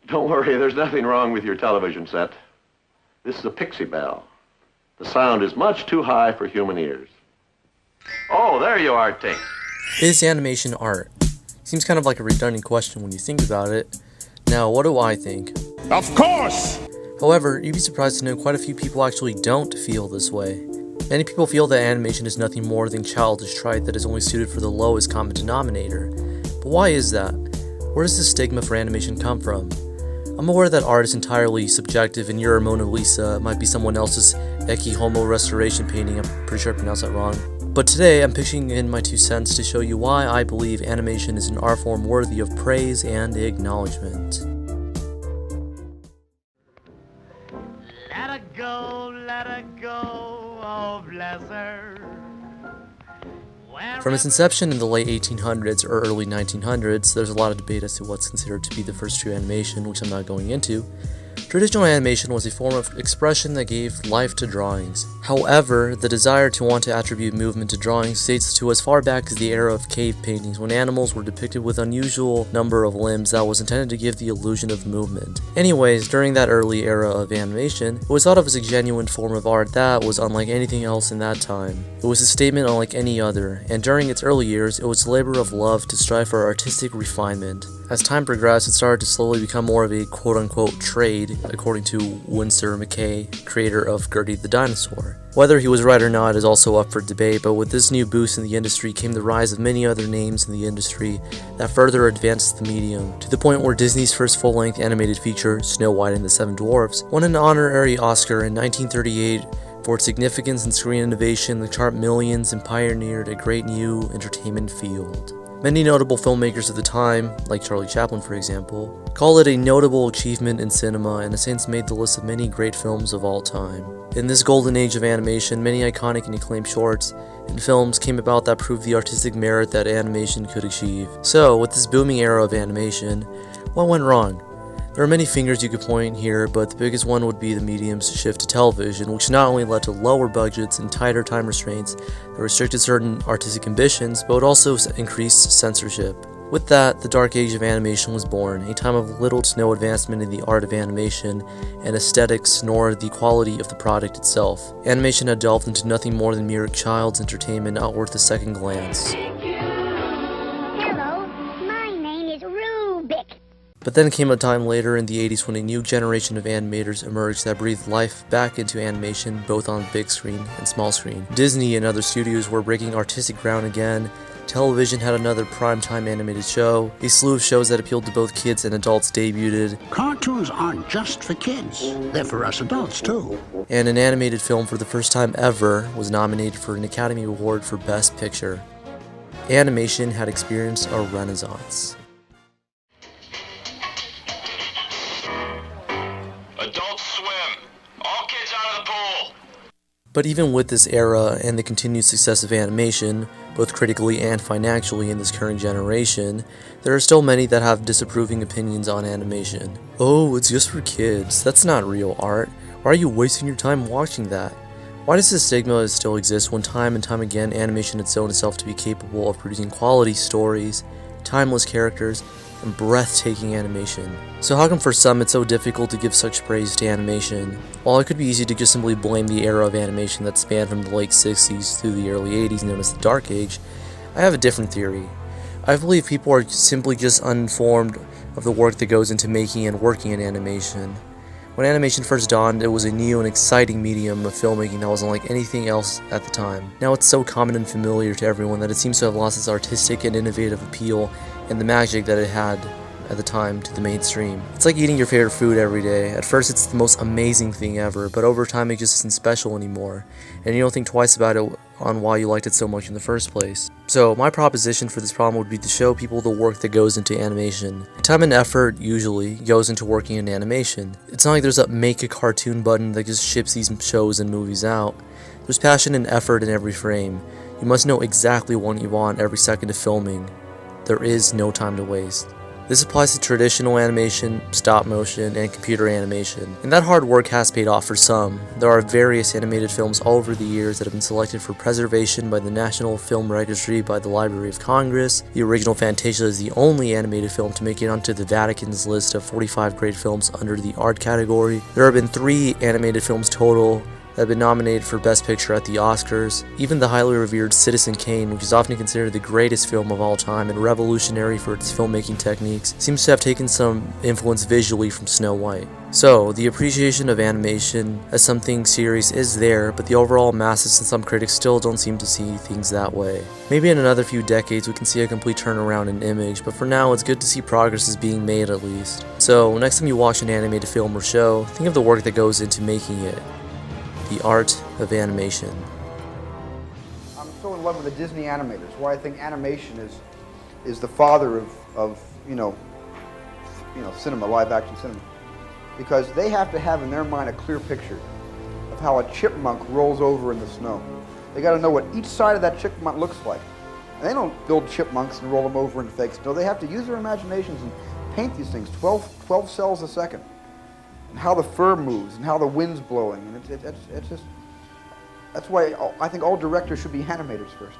Don't worry, there's nothing wrong with your television set. This is a pixie bell. The sound is much too high for human ears. Oh, there you are, Tink. Is animation art? Seems kind of like a redundant question when you think about it. Now, what do I think? Of course! However, you'd be surprised to know quite a few people actually don't feel this way. Many people feel that animation is nothing more than childish trite that is only suited for the lowest common denominator. But why is that? Where does this stigma for animation come from? I'm aware that art is entirely subjective and your Mona Lisa might be someone else's Ecce Homo restoration painting. I'm pretty sure I pronounced that wrong. But today I'm pitching in my 2 cents to show you why I believe animation is an art form worthy of praise and acknowledgement. Let her go, oh bless her. From its inception in the late 1800s or early 1900s, there's a lot of debate as to what's considered to be the first true animation, which I'm not going into. Traditional animation was a form of expression that gave life to drawings. However, the desire to want to attribute movement to drawings dates to as far back as the era of cave paintings, when animals were depicted with unusual number of limbs that was intended to give the illusion of movement. Anyways, during that early era of animation, it was thought of as a genuine form of art that was unlike anything else in that time. It was a statement unlike any other, and during its early years, it was a labor of love to strive for artistic refinement. As time progressed, it started to slowly become more of a quote-unquote trade, according to Winsor McCay, creator of Gertie the Dinosaur. Whether he was right or not is also up for debate, but with this new boost in the industry came the rise of many other names in the industry that further advanced the medium, to the point where Disney's first full-length animated feature, Snow White and the Seven Dwarfs, won an honorary Oscar in 1938 for its significance in screen innovation that charted millions and pioneered a great new entertainment field. Many notable filmmakers of the time, like Charlie Chaplin for example, call it a notable achievement in cinema and has since made the list of many great films of all time. In this golden age of animation, many iconic and acclaimed shorts and films came about that proved the artistic merit that animation could achieve. So, with this booming era of animation, what went wrong? There are many fingers you could point here, but the biggest one would be the medium's shift to television, which not only led to lower budgets and tighter time restraints that restricted certain artistic ambitions, but also increased censorship. With that, the dark age of animation was born, a time of little to no advancement in the art of animation and aesthetics, nor the quality of the product itself. Animation had delved into nothing more than mere child's entertainment, not worth a second glance. Hello, my name is Rubik. But then came a time later in the 80s when a new generation of animators emerged that breathed life back into animation, both on big screen and small screen. Disney and other studios were breaking artistic ground again. Television had another primetime animated show. A slew of shows that appealed to both kids and adults debuted. Cartoons aren't just for kids. They're for us adults, too. And an animated film for the first time ever was nominated for an Academy Award for Best Picture. Animation had experienced a renaissance. Adult Swim. All kids out of the pool. But even with this era and the continued success of animation, both critically and financially in this current generation, there are still many that have disapproving opinions on animation. Oh, it's just for kids. That's not real art. Why are you wasting your time watching that? Why does this stigma still exist when time and time again animation has shown itself to be capable of producing quality stories, timeless characters, and breathtaking animation? So how come for some it's so difficult to give such praise to animation? While it could be easy to just simply blame the era of animation that spanned from the late 60s through the early 80s known as the Dark Age, I have a different theory. I believe people are simply just uninformed of the work that goes into making and working in animation. When animation first dawned, it was a new and exciting medium of filmmaking that was unlike anything else at the time. Now it's so common and familiar to everyone that it seems to have lost its artistic and innovative appeal and the magic that it had at the time to the mainstream. It's like eating your favorite food every day. At first it's the most amazing thing ever, but over time it just isn't special anymore, and you don't think twice about it on why you liked it so much in the first place. So my proposition for this problem would be to show people the work that goes into animation. Time and effort usually goes into working in animation. It's not like there's a make a cartoon button that just ships these shows and movies out. There's passion and effort in every frame. You must know exactly what you want every second of filming. There is no time to waste. This applies to traditional animation, stop motion, and computer animation, and that hard work has paid off for some. There are various animated films all over the years that have been selected for preservation by the National Film Registry by the Library of Congress. The original Fantasia is the only animated film to make it onto the Vatican's list of 45 great films under the art category. There have been 3 animated films total that have been nominated for Best Picture at the Oscars. Even the highly revered Citizen Kane, which is often considered the greatest film of all time and revolutionary for its filmmaking techniques, seems to have taken some influence visually from Snow White. So, the appreciation of animation as something serious is there, but the overall masses and some critics still don't seem to see things that way. Maybe in another few decades we can see a complete turnaround in image, but for now it's good to see progress is being made at least. So, next time you watch an animated film or show, think of the work that goes into making it. The art of animation. I'm so in love with the Disney animators. Why I think animation is the father of cinema, live action cinema, because they have to have in their mind a clear picture of how a chipmunk rolls over in the snow. They got to know what each side of that chipmunk looks like. And they don't build chipmunks and roll them over in fake snow. They have to use their imaginations and paint these things 12 cells a second. And how the fur moves and how the wind's blowing, and it's just, that's why I think all directors should be animators first.